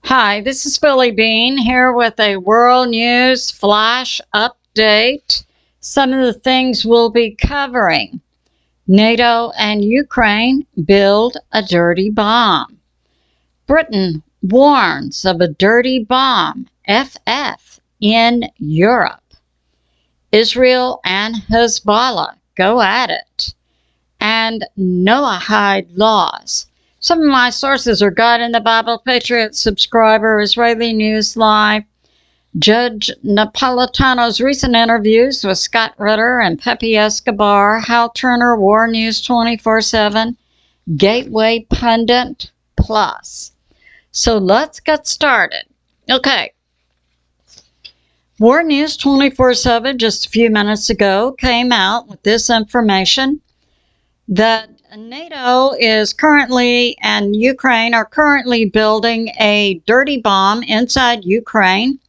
Hi, this is Billie Beene here with a world news flash update. Some of the things we'll be covering. NATO and Ukraine build a dirty bomb. Britain warns of a dirty bomb, FF, in Europe. Israel and Hezbollah go at it. And Noahide laws. Some of my sources are God in the Bible, Patriot Subscriber, Israeli News Live, Judge NAPALITANO's recent interviews with Scott Ritter and PEPE ESCOBAR, Hal Turner, War News 24/7, Gateway Pundit Plus. So let's get started. Okay. War News 24/7 just a few minutes ago came out with this information that NATO is currently and Ukraine are currently building a dirty bomb inside Ukraine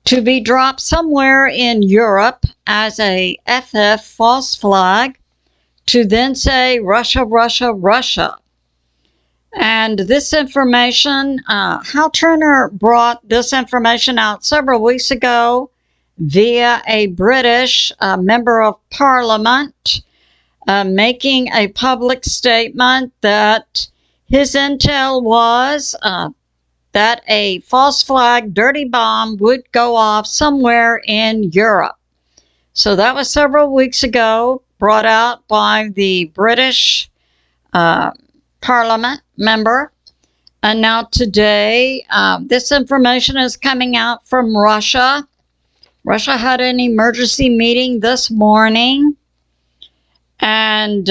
to be dropped somewhere in Europe as a FF false flag to then say Russia, Russia, Russia. And this information, Hal Turner brought this information out several weeks ago via a British member of Parliament, making a public statement that his intel was that a false flag dirty bomb would go off somewhere in Europe. So that was several weeks ago, brought out by the British Parliament member. And now today, this information is coming out from Russia. Russia had an emergency meeting this morning. And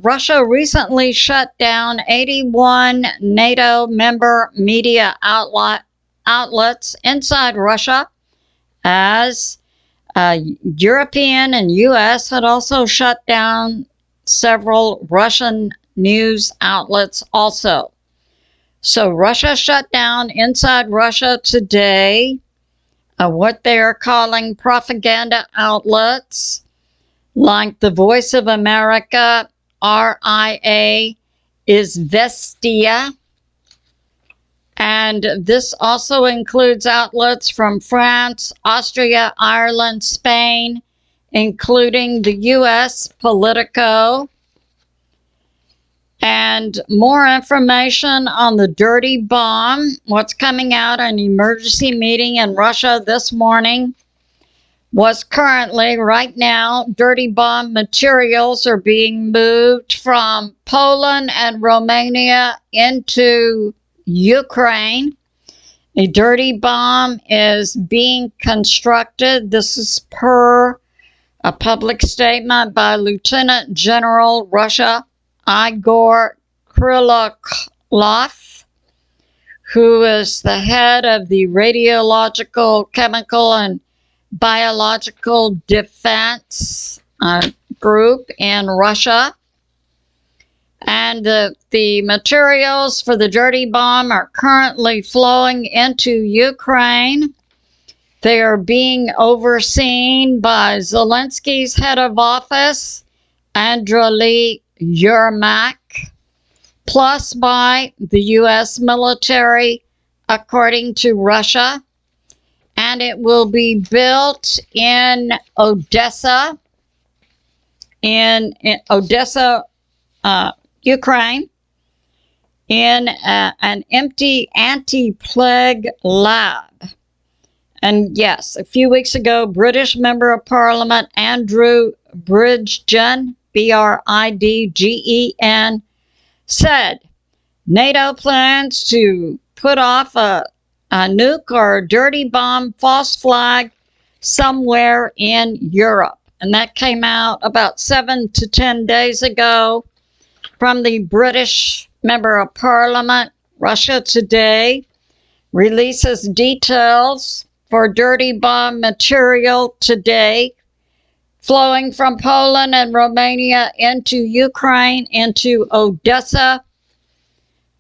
Russia recently shut down 81 NATO member media outlets inside Russia, as European and U.S. had also shut down several Russian news outlets also. So Russia shut down inside Russia today what they are calling propaganda outlets, like the Voice of America, RIA, Izvestia. And this also includes outlets from France, Austria, Ireland, Spain, including the U.S. Politico. And more information on the dirty bomb, what's coming out an emergency meeting in Russia this morning, was currently, right now, dirty bomb materials are being moved from Poland and Romania into Ukraine. A dirty bomb is being constructed. This is per a public statement by Lieutenant General Russia Igor Krylov, who is the head of the Radiological, Chemical, and Biological Defense group in Russia. And the materials for the dirty bomb are currently flowing into Ukraine. They are being overseen by Zelensky's head of office, Andriy Yermak, plus by the U.S. military, according to Russia. And it will be built in Odessa, Ukraine, in an empty anti-plague lab. And yes, a few weeks ago, British Member of Parliament Andrew Bridgen, Bridgen, said NATO plans to put off a nuke or a dirty bomb false flag somewhere in Europe. And that came out about 7 to 10 days ago from the British Member of Parliament. Russia Today releases details for dirty bomb material today flowing from Poland and Romania into Ukraine, into Odessa,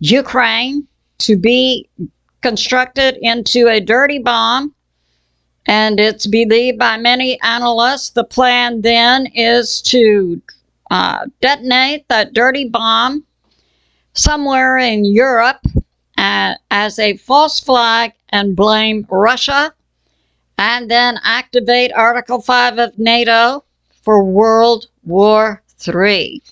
Ukraine, to be constructed into a dirty bomb. And it's believed by many analysts the plan then is to detonate that dirty bomb somewhere in Europe at as a false flag and blame Russia, and then activate Article 5 of NATO for World War III.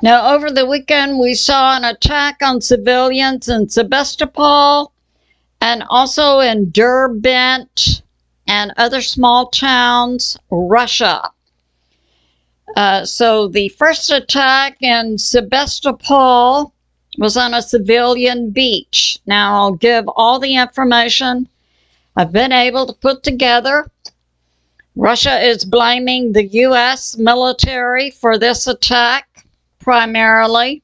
Now, over the weekend, we saw an attack on civilians in Sebastopol and also in Derbent and other small towns, Russia. So the first attack in Sebastopol was on a civilian beach. Now, I'll give all the information I've been able to put together. Russia is blaming the U.S. military for this attack, primarily.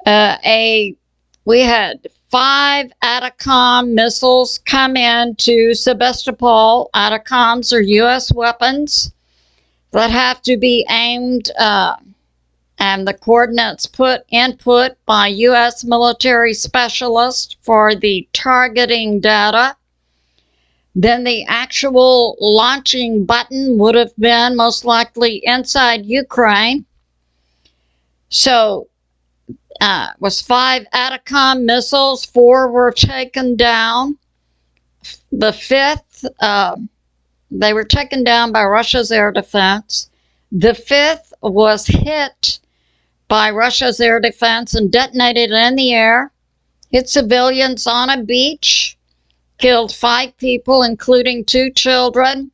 We had 5 Attack-Rus missiles come into Sebastopol. Attack-Rus are U.S. weapons that have to be aimed, and the coordinates input by U.S. military specialists for the targeting data. Then the actual launching button would have been most likely inside Ukraine. So it was 5 Attack-Rus missiles, 4 were taken down. The 5th, they were taken down by Russia's air defense. The 5th was hit by Russia's air defense and detonated in the air, hit civilians on a beach, killed 5 people, including 2 children,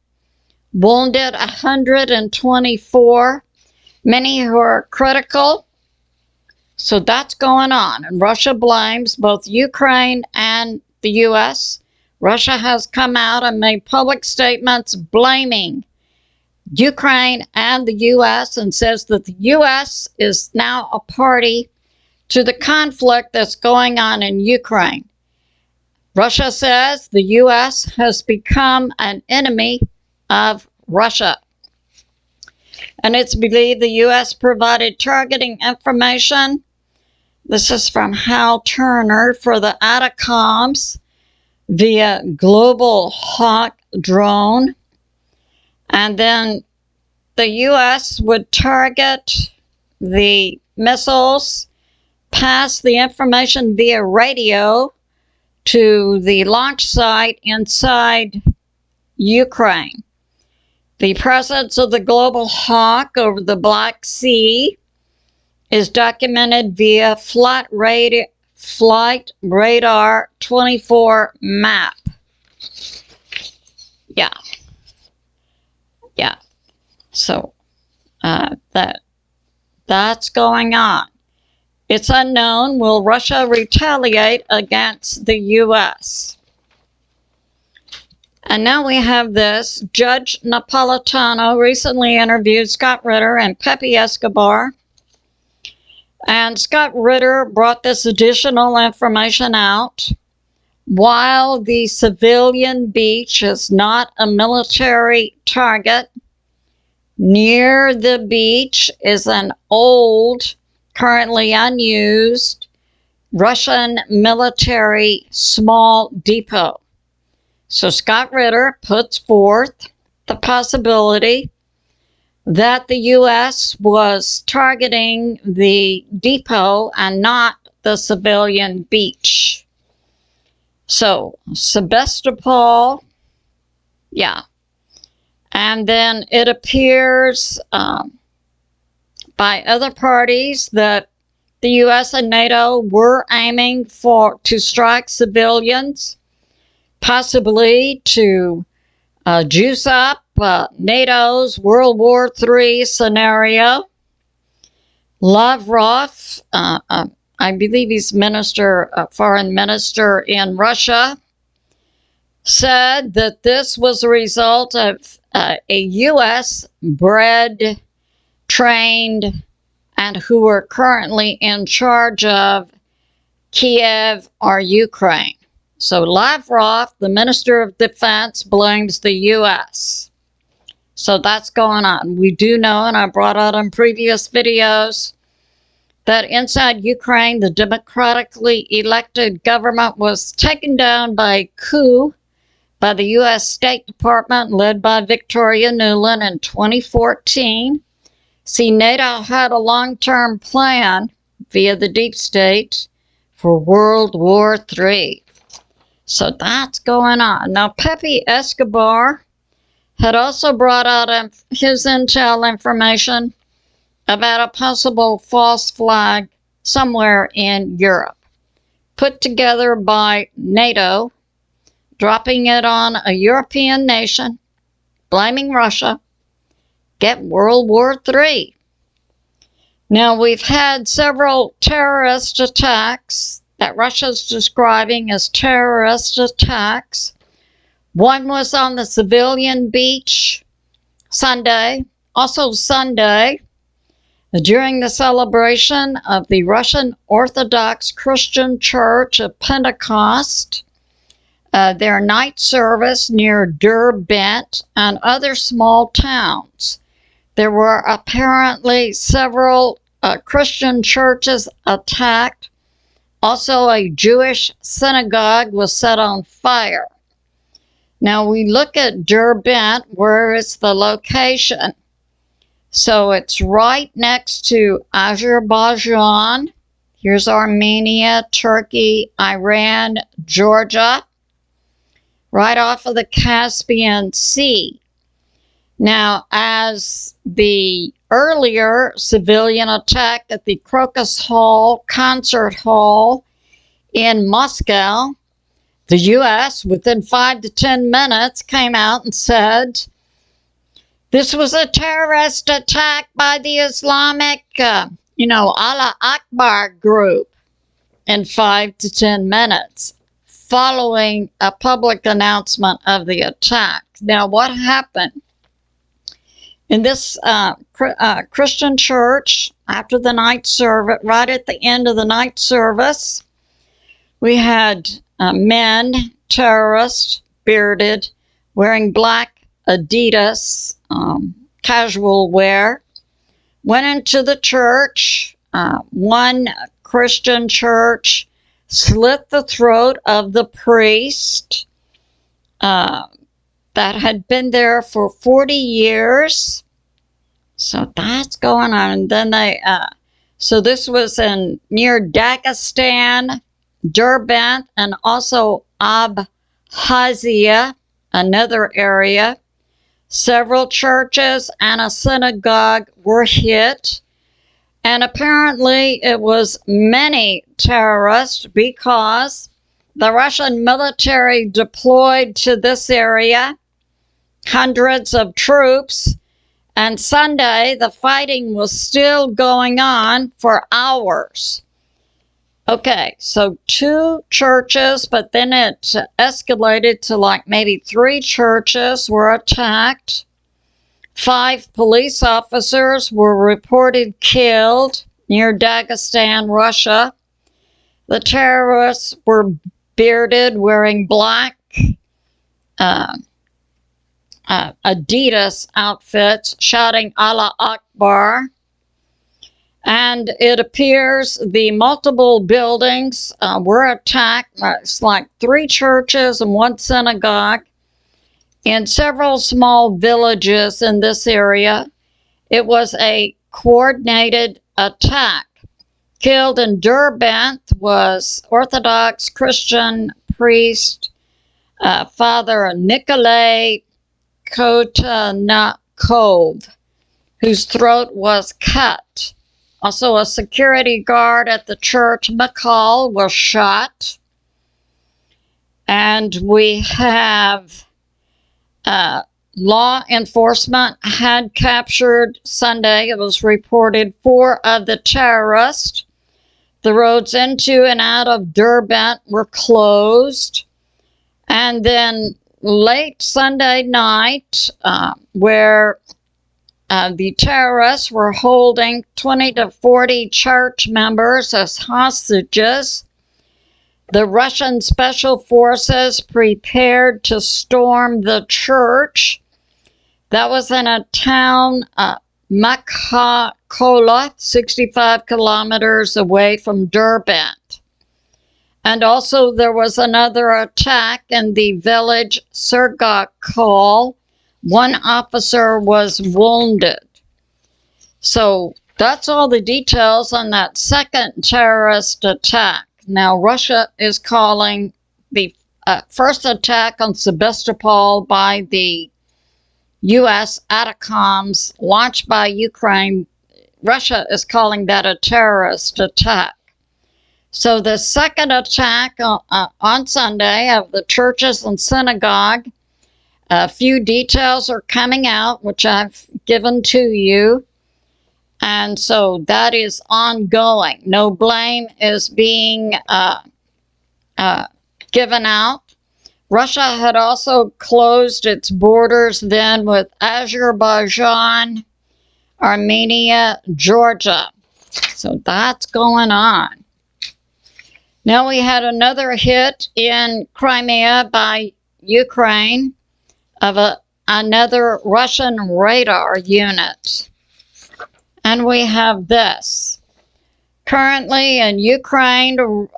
wounded 124, many who are critical. So that's going on, and Russia blames both Ukraine and the U.S. Russia has come out and made public statements blaming Ukraine and the U.S. and says that the U.S. is now a party to the conflict that's going on in Ukraine. Russia says the U.S. has become an enemy of Russia. And it's believed the U.S. provided targeting information. This is from Hal Turner for the Attack-Rus via Global Hawk drone. And then the U.S. would target the missiles, pass the information via radio to the launch site inside Ukraine. The presence of the Global Hawk over the Black Sea is documented via Flight Radar 24 map. Yeah. So that's going on. It's unknown. Will Russia retaliate against the U.S.? And now we have this. Judge Napolitano recently interviewed Scott Ritter and Pepe Escobar. And Scott Ritter brought this additional information out. While the civilian beach is not a military target, near the beach is an old, currently unused, Russian military small depot. So Scott Ritter puts forth the possibility that the U.S. was targeting the depot and not the civilian beach. So Sebastopol, yeah. And then it appears by other parties that the U.S. and NATO were aiming to strike civilians, possibly to juice up NATO's World War III scenario. Lavrov, I believe he's foreign minister in Russia, said that this was a result of a U.S. bred, trained, and who are currently in charge of Kiev or Ukraine. So Lavrov, the Minister of Defense, blames the U.S. So that's going on. We do know, and I brought out in previous videos, that inside Ukraine, the democratically elected government was taken down by a coup by the U.S. State Department led by Victoria Nuland in 2014. See, NATO had a long-term plan via the deep state for World War III. So that's going on. Now, PEPE ESCOBAR had also brought out his intel information about a possible false flag somewhere in Europe, put together by NATO, dropping it on a European nation, blaming Russia, get World War III. Now, we've had several terrorist attacks that Russia's describing as terrorist attacks. One was on the civilian beach Sunday, also Sunday, during the celebration of the Russian Orthodox Christian Church of Pentecost, their night service near Derbent and other small towns. There were apparently several Christian churches attacked. Also, a Jewish synagogue was set on fire. Now, we look at Derbent, where is the location? So it's right next to Azerbaijan. Here's Armenia, Turkey, Iran, Georgia, right off of the Caspian Sea. Now, as the earlier civilian attack at the Crocus Hall concert hall in Moscow, the U.S., within 5 to 10 minutes, came out and said, this was a terrorist attack by the Islamic, Allah Akbar group, in 5 to 10 minutes, following a public announcement of the attack. Now, what happened? In this Christian church, after the night service, right at the end of the night service, we had men, terrorists, bearded, wearing black Adidas casual wear, went into the church. One Christian church slit the throat of the priest that had been there for 40 years. So that's going on. And then so this was near Dagestan, Derbent, and also Abkhazia, another area. Several churches and a synagogue were hit. And apparently it was many terrorists because the Russian military deployed to this area, hundreds of troops, and Sunday the fighting was still going on for hours. Okay, so 2 churches, but then it escalated to like maybe 3 churches were attacked. 5 police officers were reported killed near Dagestan, Russia. The terrorists were bearded, wearing black Adidas outfits, shouting Allah Akbar. And it appears the multiple buildings were attacked. It's like 3 churches and 1 synagogue in several small villages in this area. It was a coordinated attack. Killed in Derbent was Orthodox Christian priest Father Nikolai Kotanakov, whose throat was cut. Also, a security guard at the church, Mikhail, was shot. And we have law enforcement had captured Sunday, it was reported, 4 of the terrorists. The roads into and out of Derbent were closed. And then late Sunday night, where the terrorists were holding 20 to 40 church members as hostages, the Russian special forces prepared to storm the church. That was in a town, Makhakola, 65 kilometers away from Derbent. And also there was another attack in the village Sergakol. 1 officer was wounded. So that's all the details on that second terrorist attack. Now, Russia is calling the first attack on Sebastopol by the U.S. ATACMS launched by Ukraine. Russia is calling that a terrorist attack. So the second attack on Sunday of the churches and synagogue, a few details are coming out, which I've given to you. And so that is ongoing. No blame is being given out. Russia had also closed its borders then with Azerbaijan, Armenia, Georgia. So that's going on. Now we had another hit in Crimea by Ukraine of another Russian radar unit. And we have this. Currently in Ukraine,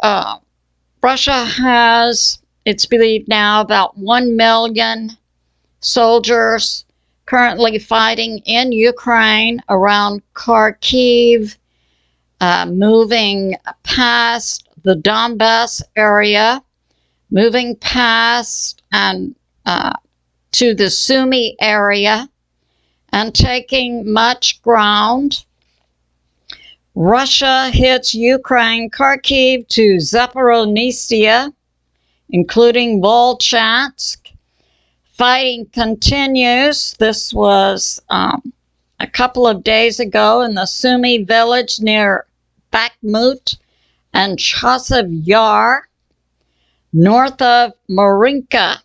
Russia has, it's believed now, about 1 million soldiers currently fighting in Ukraine around Kharkiv, moving past the Donbass area, moving past and to the Sumy area, and taking much ground. Russia hits Ukraine, Kharkiv to Zaporizhzhia, including Volchansk. Fighting continues. This was a couple of days ago in the Sumy village near Bakhmut and Chasiv Yar, north of Marinka.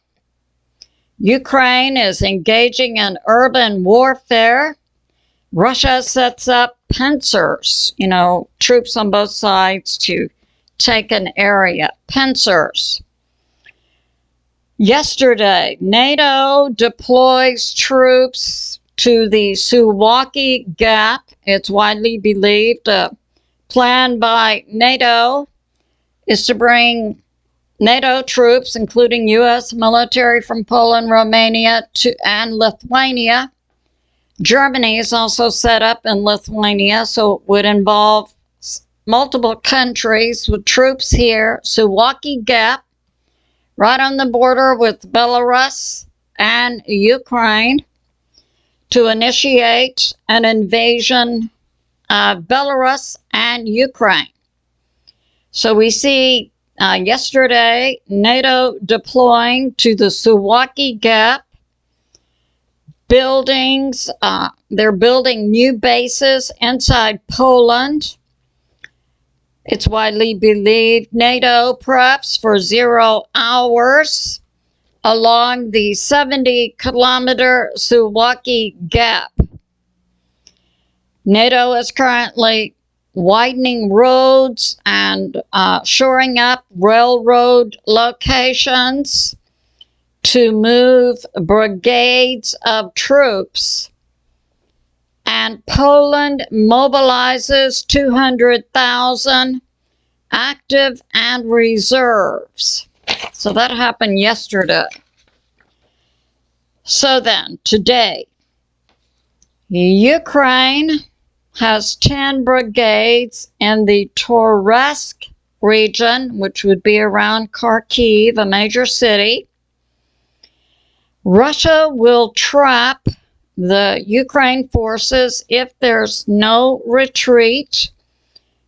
Ukraine is engaging in urban warfare. Russia sets up pincers, troops on both sides to take an area. Pincers. Yesterday, NATO deploys troops to the Suwalki Gap. It's widely believed a plan by NATO is to bring NATO troops, including U.S. military from Poland, Romania, and Lithuania. Germany is also set up in Lithuania, so it would involve multiple countries with troops here. Suwalki Gap, right on the border with Belarus and Ukraine, to initiate an invasion of Belarus and Ukraine. So we see yesterday NATO deploying to the Suwalki Gap, buildings. They're building new bases inside Poland. It's widely believed NATO preps for 0 hours along the 70-kilometer Suwalki Gap. NATO is currently widening roads and shoring up railroad locations to move brigades of troops. And Poland mobilizes 200,000 active and reserves. So that happened yesterday. So then, today, Ukraine has 10 brigades in the Toretsk region, which would be around Kharkiv, a major city. Russia will trap the Ukraine forces if there's no retreat.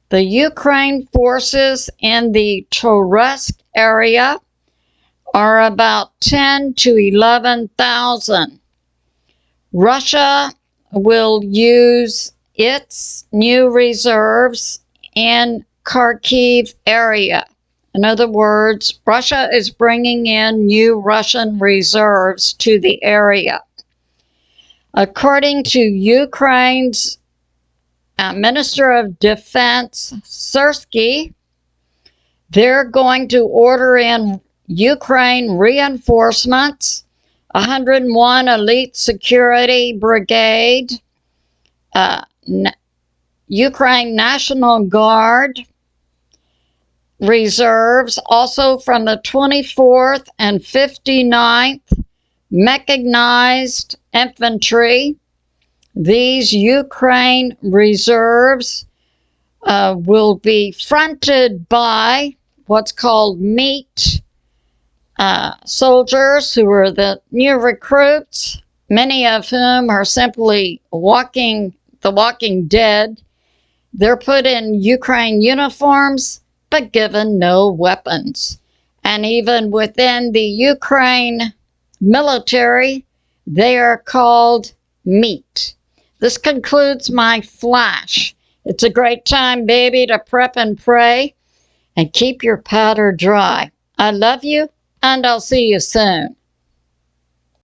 The Ukraine forces in the Toretsk area are about 10 to 11,000. Russia will use its new reserves in Kharkiv area. In other words, Russia is bringing in new Russian reserves to the area. According to Ukraine's Minister of Defense, Syrsky, they're going to order in Ukraine reinforcements, 101 elite security brigade, Ukraine National Guard reserves, also from the 24th and 59th Mechanized Infantry. These Ukraine reserves will be fronted by what's called meat soldiers, who are the new recruits, many of whom are simply the walking dead. They're put in Ukraine uniforms, but given no weapons. And even within the Ukraine military, they are called meat. This concludes my flash. It's a great time, baby, to prep and pray and keep your powder dry. I love you, and I'll see you soon.